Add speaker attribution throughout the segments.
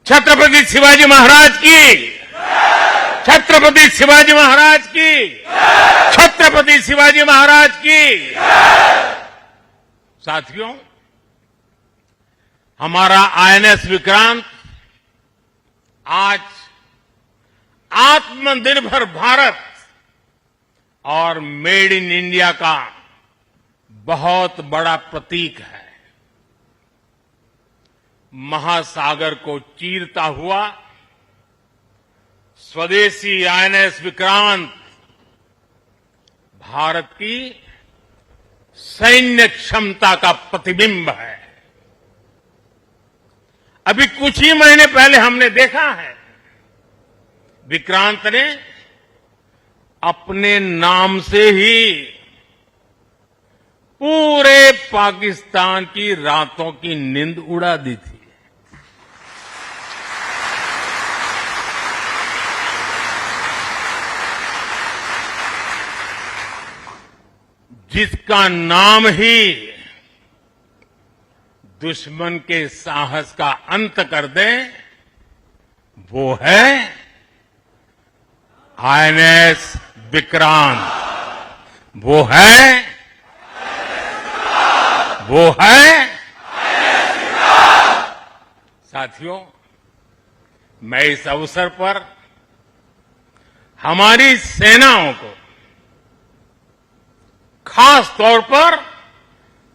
Speaker 1: छत्रपति शिवाजी महाराज की, छत्रपति शिवाजी महाराज की, छत्रपति शिवाजी महाराज की। साथियों, हमारा आईएनएस विक्रांत आज आत्मनिर्भर भारत और मेड इन इंडिया का बहुत बड़ा प्रतीक है। महासागर को चीरता हुआ स्वदेशी आईएनएस विक्रांत भारत की सैन्य क्षमता का प्रतिबिंब है। अभी कुछ ही महीने पहले हमने देखा है, विक्रांत ने अपने नाम से ही पूरे पाकिस्तान की रातों की नींद उड़ा दी थी। जिसका नाम ही दुश्मन के साहस का अंत कर दे, वो है आईएनएस विक्रांत। वो है साथियों, मैं इस अवसर पर हमारी सेनाओं को खास तौर पर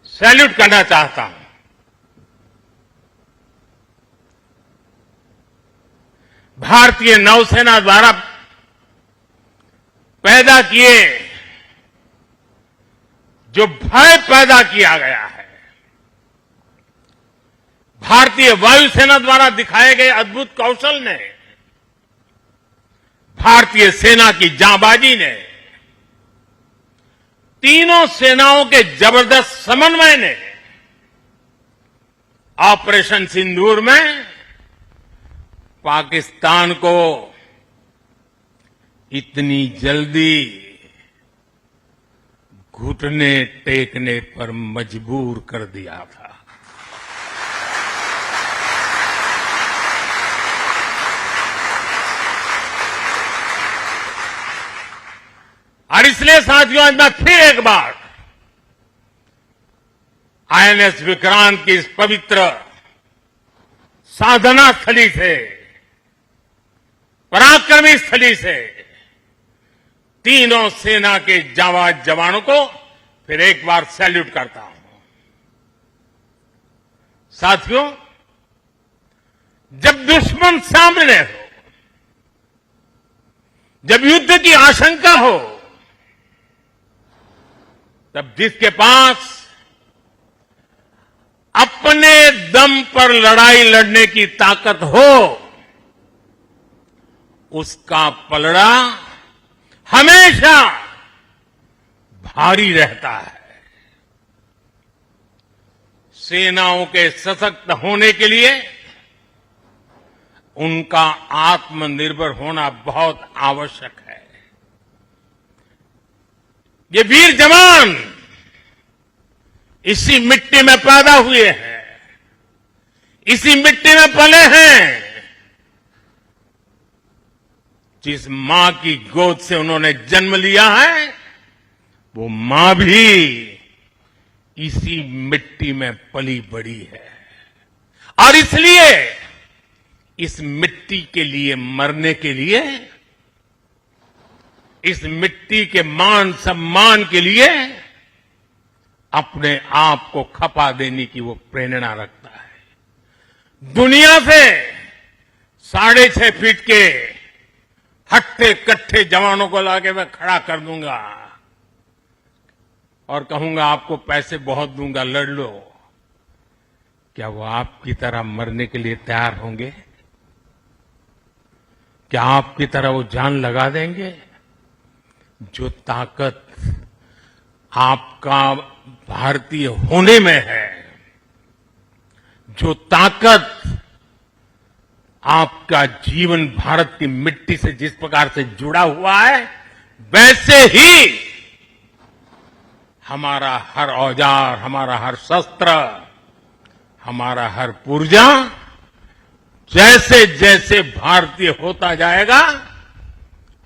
Speaker 1: सैल्यूट करना चाहता हूं। भारतीय नौसेना द्वारा पैदा किए जो भय पैदा किया गया है, भारतीय वायुसेना द्वारा दिखाए गए अद्भुत कौशल ने, भारतीय सेना की जांबाजी ने, तीनों सेनाओं के जबरदस्त समन्वय ने ऑपरेशन सिंदूर में पाकिस्तान को इतनी जल्दी घुटने टेकने पर मजबूर कर दिया था। और इसलिए साथियों, आज मैं फिर एक बार आईएनएस विक्रांत की इस पवित्र साधना स्थली से, पराक्रमी स्थली से तीनों सेना के जांबाज जवानों को फिर एक बार सैल्यूट करता हूं। साथियों, जब दुश्मन सामने हो, जब युद्ध की आशंका हो, तब जिसके पास अपने दम पर लड़ाई लड़ने की ताकत हो, उसका पलड़ा हमेशा भारी रहता है। सेनाओं के सशक्त होने के लिए उनका आत्मनिर्भर होना बहुत आवश्यक है। ये वीर जवान इसी मिट्टी में पैदा हुए हैं, इसी मिट्टी में पले हैं। जिस मां की गोद से उन्होंने जन्म लिया है, वो मां भी इसी मिट्टी में पली बड़ी है। और इसलिए इस मिट्टी के लिए मरने के लिए, इस मिट्टी के मान सम्मान के लिए अपने आप को खपा देने की वो प्रेरणा रखता है। दुनिया से 6.5 फीट के हट्टे कट्टे जवानों को लाके मैं खड़ा कर दूंगा और कहूंगा आपको पैसे बहुत दूंगा, लड़ लो। क्या वो आपकी तरह मरने के लिए तैयार होंगे? क्या आपकी तरह वो जान लगा देंगे? जो ताकत आपका भारतीय होने में है, जो ताकत आपका जीवन भारत की मिट्टी से जिस प्रकार से जुड़ा हुआ है, वैसे ही हमारा हर औजार, हमारा हर शस्त्र, हमारा हर पुर्जा जैसे जैसे भारतीय होता जाएगा,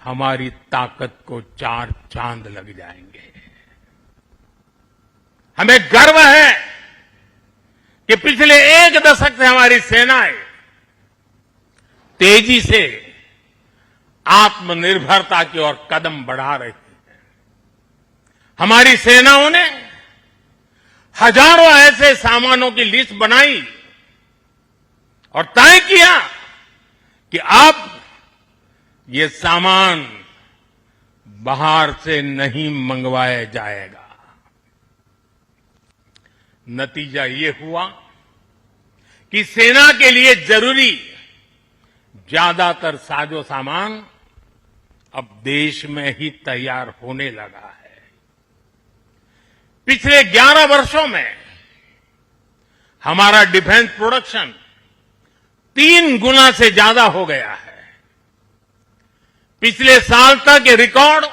Speaker 1: हमारी ताकत को 4 चांद लग जाएंगे। हमें गर्व है कि पिछले 1 दशक से हमारी सेनाएं तेजी से आत्मनिर्भरता की ओर कदम बढ़ा रही है। हमारी सेनाओं ने हजारों ऐसे सामानों की लिस्ट बनाई और तय किया कि अब ये सामान बाहर से नहीं मंगवाया जाएगा। नतीजा ये हुआ कि सेना के लिए जरूरी ज्यादातर साजो सामान अब देश में ही तैयार होने लगा है। पिछले 11 वर्षों में हमारा डिफेंस प्रोडक्शन 3 गुना से ज्यादा हो गया है। पिछले साल तक ये रिकॉर्ड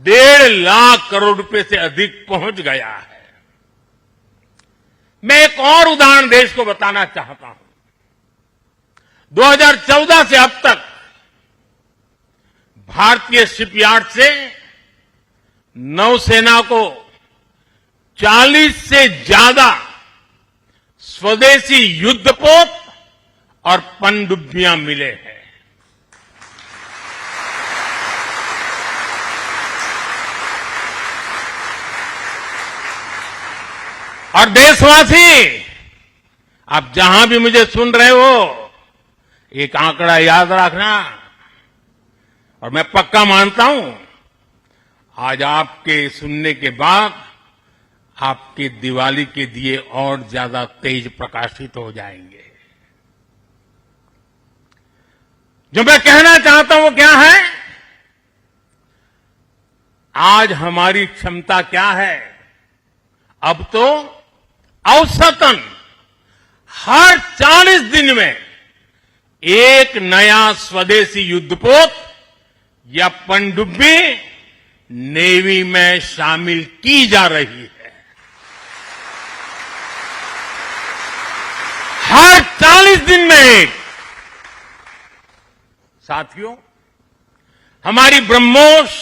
Speaker 1: 1.5 लाख करोड़ रुपए से अधिक पहुंच गया है। मैं एक और उदाहरण देश को बताना चाहता हूं। 2014 से अब तक भारतीय शिपयार्ड से नौसेना को 40 से ज्यादा स्वदेशी युद्धपोत और पनडुब्बियां मिले हैं। और देशवासी, आप जहां भी मुझे सुन रहे हो, एक आंकड़ा याद रखना। और मैं पक्का मानता हूं, आज आपके सुनने के बाद आपके दिवाली के दिए और ज्यादा तेज प्रकाशित हो जाएंगे। जो मैं कहना चाहता हूं वो क्या है? आज हमारी क्षमता क्या है? अब तो औसतन हर 40 दिन में एक नया स्वदेशी युद्धपोत या पनडुब्बी नेवी में शामिल की जा रही है। हर 40 दिन में एक। साथियों, हमारी ब्रह्मोस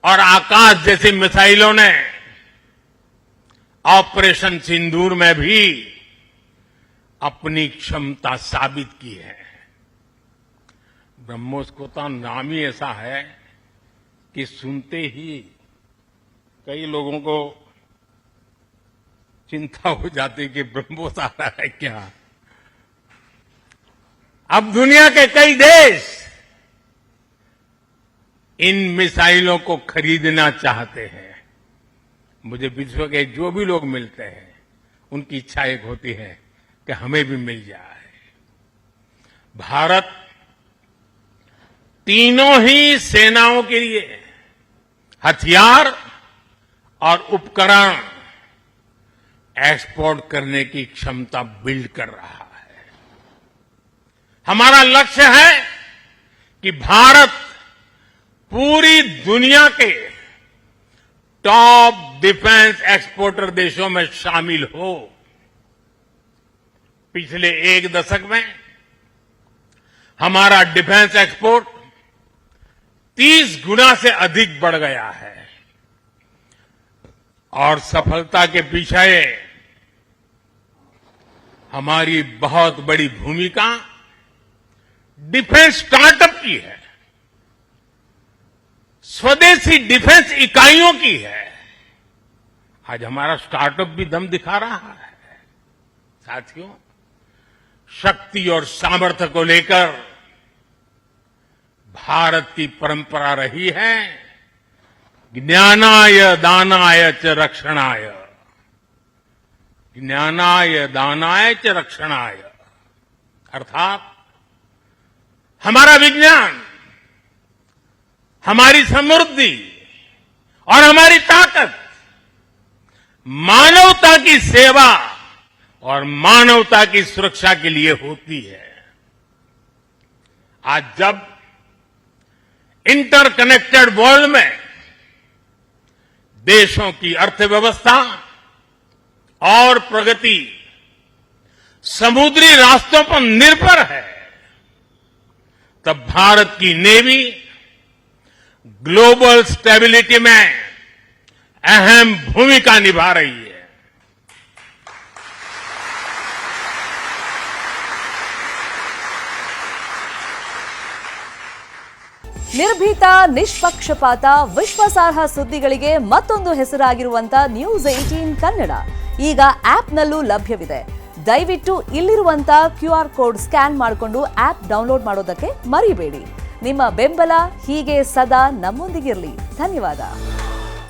Speaker 1: और आकाश जैसी मिसाइलों ने ऑपरेशन सिंदूर में भी अपनी क्षमता साबित की है। ब्रह्मोस को तो नाम ही ऐसा है कि सुनते ही कई लोगों को चिंता हो जाती कि ब्रह्मोस आ रहा है क्या। अब दुनिया के कई देश इन मिसाइलों को खरीदना चाहते हैं। मुझे विश्व के जो भी लोग मिलते हैं, उनकी इच्छा एक होती है कि हमें भी मिल जाए। भारत तीनों ही सेनाओं के लिए हथियार और उपकरण एक्सपोर्ट करने की क्षमता बिल्ड कर रहा है। हमारा लक्ष्य है कि भारत पूरी दुनिया के टॉप डिफेंस एक्सपोर्टर देशों में शामिल हो। पिछले 1 दशक में हमारा डिफेंस एक्सपोर्ट 30 गुना से अधिक बढ़ गया है। और सफलता के पीछे हमारी बहुत बड़ी भूमिका डिफेंस स्टार्टअप की है, स्वदेशी डिफेंस इकाइयों की है। आज हमारा स्टार्टअप भी दम दिखा रहा है। साथियों, शक्ति और सामर्थ्य को लेकर भारत की परंपरा रही है ज्ञानाय दानाय च रक्षणाय। ज्ञानाय दानाय च रक्षणाय अर्थात हमारा विज्ञान, हमारी समृद्धि और हमारी ताकत मानवता की सेवा और मानवता की सुरक्षा के लिए होती है। आज जब इंटरकनेक्टेड वर्ल्ड में देशों की अर्थव्यवस्था और प्रगति समुद्री रास्तों पर निर्भर है, तब भारत की नेवी ग्लोबल स्टेबिलिटी में अहम भूमिका निभा रही है।
Speaker 2: ನಿರ್ಭೀತ, ನಿಷ್ಪಕ್ಷಪಾತ, ವಿಶ್ವಾಸಾರ್ಹ ಸುದ್ದಿಗಳಿಗೆ ಮತ್ತೊಂದು ಹೆಸರಾಗಿರುವಂತ News18 ಕನ್ನಡ ಈಗ ಆಪ್ನಲ್ಲೂ ಲಭ್ಯವಿದೆ. ದಯವಿಟ್ಟು ಇಲ್ಲಿರುವಂತ QR ಕೋಡ್ ಸ್ಕ್ಯಾನ್ ಮಾಡಿಕೊಂಡು ಆಪ್ ಡೌನ್ಲೋಡ್ ಮಾಡೋದಕ್ಕೆ ಮರಿಬೇಡಿ. ನಿಮ್ಮ ಬೆಂಬಲ ಹೀಗೆ ಸದಾ ನಮ್ಮೊಂದಿಗಿರಲಿ. ಧನ್ಯವಾದ.